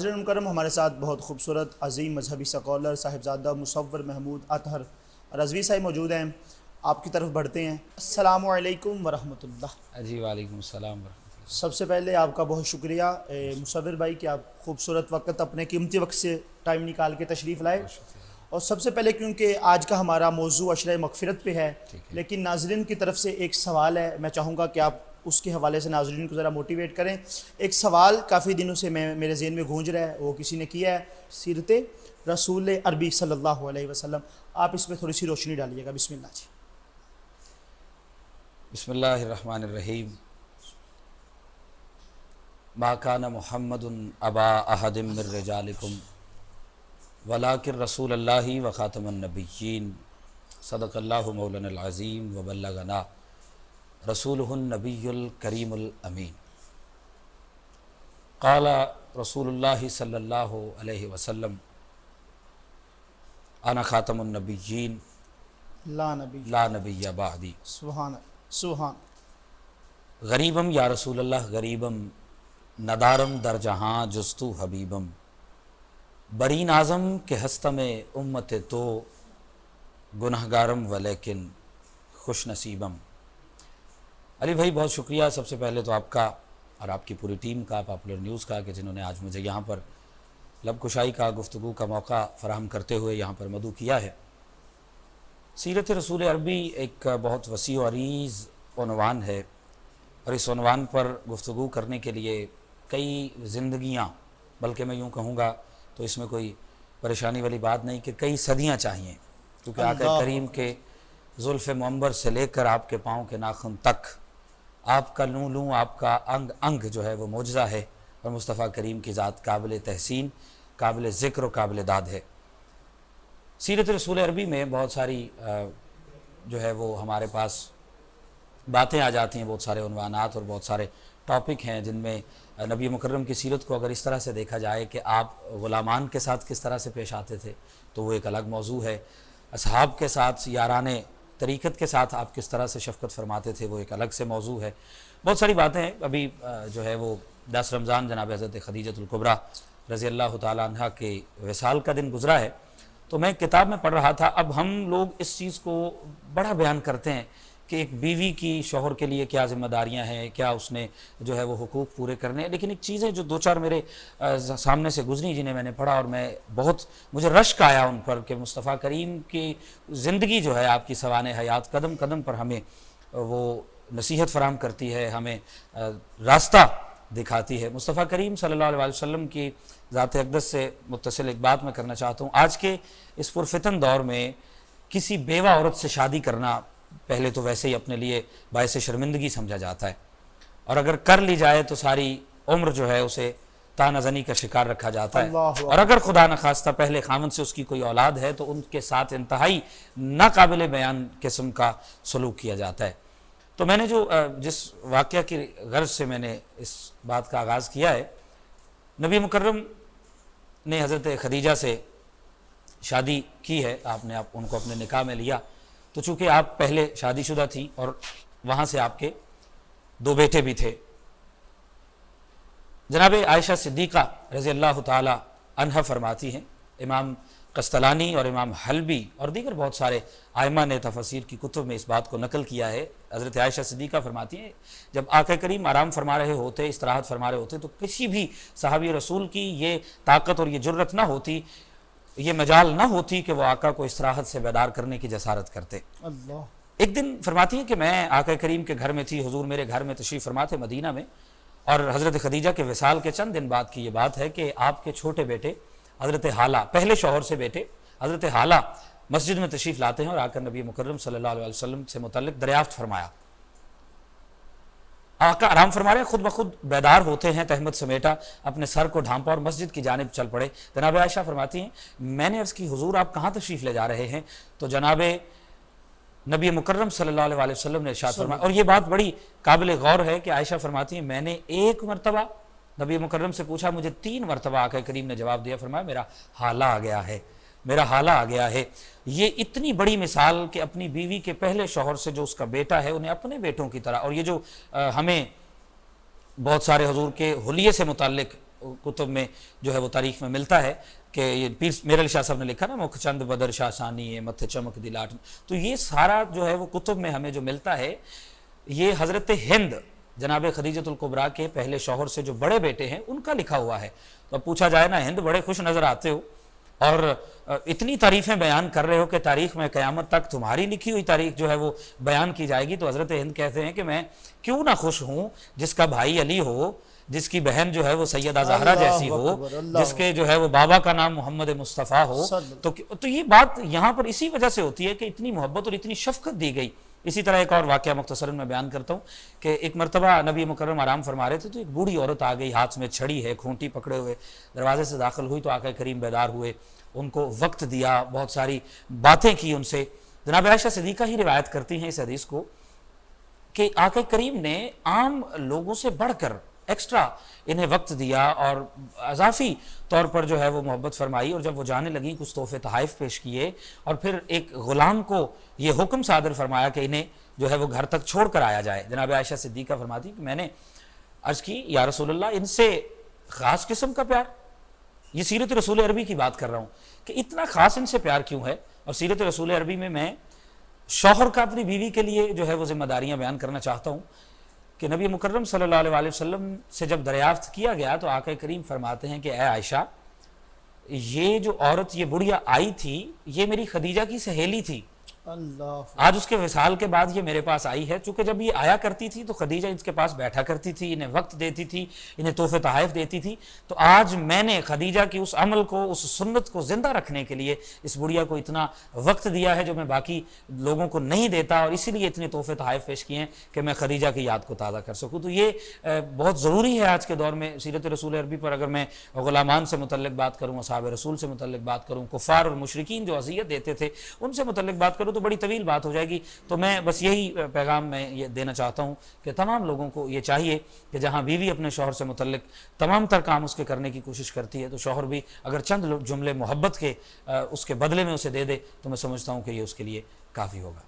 ناظرین مکرم، ہمارے ساتھ بہت خوبصورت عظیم مذہبی سکالر صاحبزادہ مصور محمود اطہر رضوی صاحب موجود ہیں. آپ کی طرف بڑھتے ہیں. السلام علیکم ورحمۃ اللہ. جی وعلیکم السلام ورحمۃ اللہ. سب سے پہلے آپ کا بہت شکریہ مصور بھائی کہ آپ خوبصورت وقت اپنے قیمتی وقت سے ٹائم نکال کے تشریف لائے. اور سب سے پہلے کیونکہ آج کا ہمارا موضوع عشرہ مغفرت پہ ہے، لیکن ناظرین کی طرف سے ایک سوال ہے، میں چاہوں گا کہ آپ اس کے حوالے سے ناظرین کو ذرا موٹیویٹ کریں. ایک سوال کافی دنوں سے میرے ذہن میں گونج رہا ہے، وہ کسی نے کیا ہے، سیرت رسول عربی صلی اللہ علیہ وسلم. آپ اس پہ تھوڑی سی روشنی ڈالیے گا. بسم اللہ جی. بسم اللہ الرحمن الرحیم. ما کان محمد ابا احد من رجالکم ولکن رسول اللہ و خاتم النبیین صدق اللہ مولانا العظیم و بلغنا رسولہ النبی الکریم الامین. قال رسول اللہ صلی اللہ علیہ وسلم انا خاتم النبیین لا نبی بعدی. سبحان. غریبم یا رسول اللہ غریبم ندارم در جہاں جستو حبیبم برین اعظم کے ہستم امت تو گنہگارم ولیکن خوش نصیبم. علی بھائی بہت شکریہ سب سے پہلے تو آپ کا اور آپ کی پوری ٹیم کا، پاپولر نیوز کا، کہ جنہوں نے آج مجھے یہاں پر لب کشائی کا، گفتگو کا موقع فراہم کرتے ہوئے یہاں پر مدعو کیا ہے. سیرت رسول عربی ایک بہت وسیع و عریض عنوان ہے، اور اس عنوان پر گفتگو کرنے کے لیے کئی زندگیاں، بلکہ میں یوں کہوں گا تو اس میں کوئی پریشانی والی بات نہیں کہ کئی صدیاں چاہیے، کیونکہ آقا کریم کے زلف منبر سے لے کر آپ کے پاؤں کے ناخن تک آپ کا لوں لوں، آپ کا انگ انگ جو ہے وہ معجزہ ہے، اور مصطفیٰ کریم کی ذات قابل تحسین، قابل ذکر و قابل داد ہے. سیرت رسول عربی میں بہت ساری جو ہے وہ ہمارے پاس باتیں آ جاتی ہیں، بہت سارے عنوانات اور بہت سارے ٹاپک ہیں جن میں نبی مکرم کی سیرت کو اگر اس طرح سے دیکھا جائے کہ آپ غلامان کے ساتھ کس طرح سے پیش آتے تھے تو وہ ایک الگ موضوع ہے. اصحاب کے ساتھ، یاران طریقت کے ساتھ آپ کس طرح سے شفقت فرماتے تھے وہ ایک الگ سے موضوع ہے. بہت ساری باتیں ہیں. ابھی جو ہے وہ 10 رمضان جناب حضرت خدیجۃ الکبریٰ رضی اللہ تعالیٰ عنہ کے وصال کا دن گزرا ہے، تو میں کتاب میں پڑھ رہا تھا. اب ہم لوگ اس چیز کو بڑا بیان کرتے ہیں کہ ایک بیوی کی شوہر کے لیے کیا ذمہ داریاں ہیں، کیا اس نے جو ہے وہ حقوق پورے کرنے ہیں، لیکن ایک چیز ہے جو دو چار میرے سامنے سے گزری جنہیں میں نے پڑھا اور مجھے رشک آیا ان پر کہ مصطفیٰ کریم کی زندگی جو ہے آپ کی سوانح حیات قدم قدم پر ہمیں وہ نصیحت فراہم کرتی ہے، ہمیں راستہ دکھاتی ہے. مصطفیٰ کریم صلی اللہ علیہ وسلم کی ذات اقدس سے متصل ایک بات میں کرنا چاہتا ہوں. آج کے اس پرفتن دور میں کسی بیوہ عورت سے شادی کرنا پہلے تو ویسے ہی اپنے لیے باعث شرمندگی سمجھا جاتا ہے، اور اگر کر لی جائے تو ساری عمر جو ہے اسے طعنہ زنی کا شکار رکھا جاتا ہے، اور اگر خدا نخواستہ پہلے خاوند سے اس کی کوئی اولاد ہے تو ان کے ساتھ انتہائی ناقابل بیان قسم کا سلوک کیا جاتا ہے. تو میں نے جس واقعہ کی غرض سے میں نے اس بات کا آغاز کیا ہے، نبی مکرم نے حضرت خدیجہ سے شادی کی ہے، آپ نے ان کو اپنے نکاح میں لیا. تو چونکہ آپ پہلے شادی شدہ تھی اور وہاں سے آپ کے 2 بیٹے بھی تھے. جناب عائشہ صدیقہ رضی اللہ تعالی عنہ فرماتی ہیں، امام قسطلانی اور امام حلبی اور دیگر بہت سارے ائمہ نے تفاسیر کی کتب میں اس بات کو نقل کیا ہے. حضرت عائشہ صدیقہ فرماتی ہیں جب آقا کریم آرام فرما رہے ہوتے، استراحت فرما رہے ہوتے، تو کسی بھی صحابی رسول کی یہ طاقت اور یہ جرت نہ ہوتی، یہ مجال نہ ہوتی کہ وہ آقا کو استراحت سے بیدار کرنے کی جسارت کرتے. ایک دن فرماتی ہیں کہ میں آقا کریم کے گھر میں تھی، حضور میرے گھر میں تشریف فرما تھے مدینہ میں، اور حضرت خدیجہ کے وصال کے چند دن بعد کی یہ بات ہے کہ آپ کے چھوٹے بیٹے حضرت حالہ، پہلے شوہر سے بیٹے حضرت حالہ مسجد میں تشریف لاتے ہیں اور آ کر نبی مکرم صلی اللہ علیہ وسلم سے متعلق دریافت فرمایا. آقا آرام فرما رہے، خود بخود بیدار ہوتے ہیں، تہمت سمیٹا، اپنے سر کو ڈھانپا اور مسجد کی جانب چل پڑے. جناب عائشہ فرماتی ہیں میں نے عرض کی حضور آپ کہاں تشریف لے جا رہے ہیں؟ تو جناب نبی مکرم صلی اللہ علیہ وسلم نے ارشاد فرمایا، اور یہ بات بڑی قابل غور ہے کہ عائشہ فرماتی ہیں میں نے ایک مرتبہ نبی مکرم سے پوچھا، مجھے 3 مرتبہ آقا کریم نے جواب دیا، فرمایا میرا حالہ آ گیا ہے، میرا حالہ آ گیا ہے. یہ اتنی بڑی مثال کہ اپنی بیوی کے پہلے شوہر سے جو اس کا بیٹا ہے انہیں اپنے بیٹوں کی طرح، اور یہ جو ہمیں بہت سارے حضور کے حلیے سے متعلق کتب میں جو ہے وہ تاریخ میں ملتا ہے کہ یہ پیر میر علی شاہ صاحب نے لکھا نا مکھ چند بدر شاہ ثانی متھے چمک دلاٹ، تو یہ سارا جو ہے وہ کتب میں ہمیں جو ملتا ہے یہ حضرت ہند جناب خدیجۃ الکبریٰ کے پہلے شوہر سے جو بڑے بیٹے ہیں ان کا لکھا ہوا ہے۔ تو اب پوچھا جائے نا ہند بڑے خوش نظر آتے ہو اور اتنی تعریفیں بیان کر رہے ہو کہ تاریخ میں قیامت تک تمہاری لکھی ہوئی تاریخ جو ہے وہ بیان کی جائے گی، تو حضرت ہند کہتے ہیں کہ میں کیوں نہ خوش ہوں جس کا بھائی علی ہو، جس کی بہن جو ہے وہ سیدہ زہرا جیسی ہو، جس کے جو ہے وہ بابا کا نام محمد مصطفیٰ ہو، تو یہ بات یہاں پر اسی وجہ سے ہوتی ہے کہ اتنی محبت اور اتنی شفقت دی گئی۔ اسی طرح ایک اور واقعہ مختصراً میں بیان کرتا ہوں کہ ایک مرتبہ نبی مکرم آرام فرما رہے تھے تو ایک بوڑھی عورت آ گئی، ہاتھ میں چھڑی ہے، کھونٹی پکڑے ہوئے، دروازے سے داخل ہوئی تو آقا کریم بیدار ہوئے، ان کو وقت دیا، بہت ساری باتیں کی ان سے۔ جناب عائشہ صدیقہ ہی روایت کرتی ہیں اس حدیث کو کہ آقا کریم نے عام لوگوں سے بڑھ کر ایکسٹرا انہیں وقت دیا اور اضافی طور پر جو ہے وہ محبت فرمائی، اور جب وہ جانے لگیں کچھ تحفے تحائف پیش کیے اور پھر ایک غلام کو یہ حکم صادر فرمایا کہ انہیں جو ہے وہ گھر تک چھوڑ کر آیا جائے۔ جناب عائشہ صدیقہ فرماتی کہ میں نے عرض کی یا رسول اللہ ان سے خاص قسم کا پیار، یہ سیرت رسول عربی کی بات کر رہا ہوں کہ اتنا خاص ان سے پیار کیوں ہے، اور سیرت رسول عربی میں شوہر کا اپنی بیوی کے لیے جو ہے وہ ذمہ داریاں بیان کرنا چاہتا ہوں کہ نبی مکرم صلی اللہ علیہ وسلم سے جب دریافت کیا گیا تو آقا کریم فرماتے ہیں کہ اے عائشہ، یہ جو عورت یہ بڑھیا آئی تھی یہ میری خدیجہ کی سہیلی تھی، اللہ آج اس کے وصال کے بعد یہ میرے پاس آئی ہے۔ چونکہ جب یہ آیا کرتی تھی تو خدیجہ اس کے پاس بیٹھا کرتی تھی، انہیں وقت دیتی تھی، انہیں تحفے تحائف دیتی تھی، تو آج میں نے خدیجہ کی اس عمل کو، اس سنت کو زندہ رکھنے کے لیے اس بڑھیا کو اتنا وقت دیا ہے جو میں باقی لوگوں کو نہیں دیتا، اور اسی لیے اتنے تحفے تحائف پیش کیے ہیں کہ میں خدیجہ کی یاد کو تازہ کر سکوں۔ تو یہ بہت ضروری ہے آج کے دور میں سیرت رسول عربی پر۔ اگر میں غلامان سے متعلق بات کروں، اصحاب رسول سے متعلق بات کروں، کفار اور مشرکین جو اذیت دیتے تھے ان سے متعلق بات کروں تو بڑی طویل بات ہو جائے گی۔ تو میں بس یہی پیغام میں یہ دینا چاہتا ہوں کہ تمام لوگوں کو یہ چاہیے کہ جہاں بیوی اپنے شوہر سے متعلق تمام تر کام اس کے کرنے کی کوشش کرتی ہے تو شوہر بھی اگر چند جملے محبت کے اس کے بدلے میں اسے دے دے تو میں سمجھتا ہوں کہ یہ اس کے لیے کافی ہوگا۔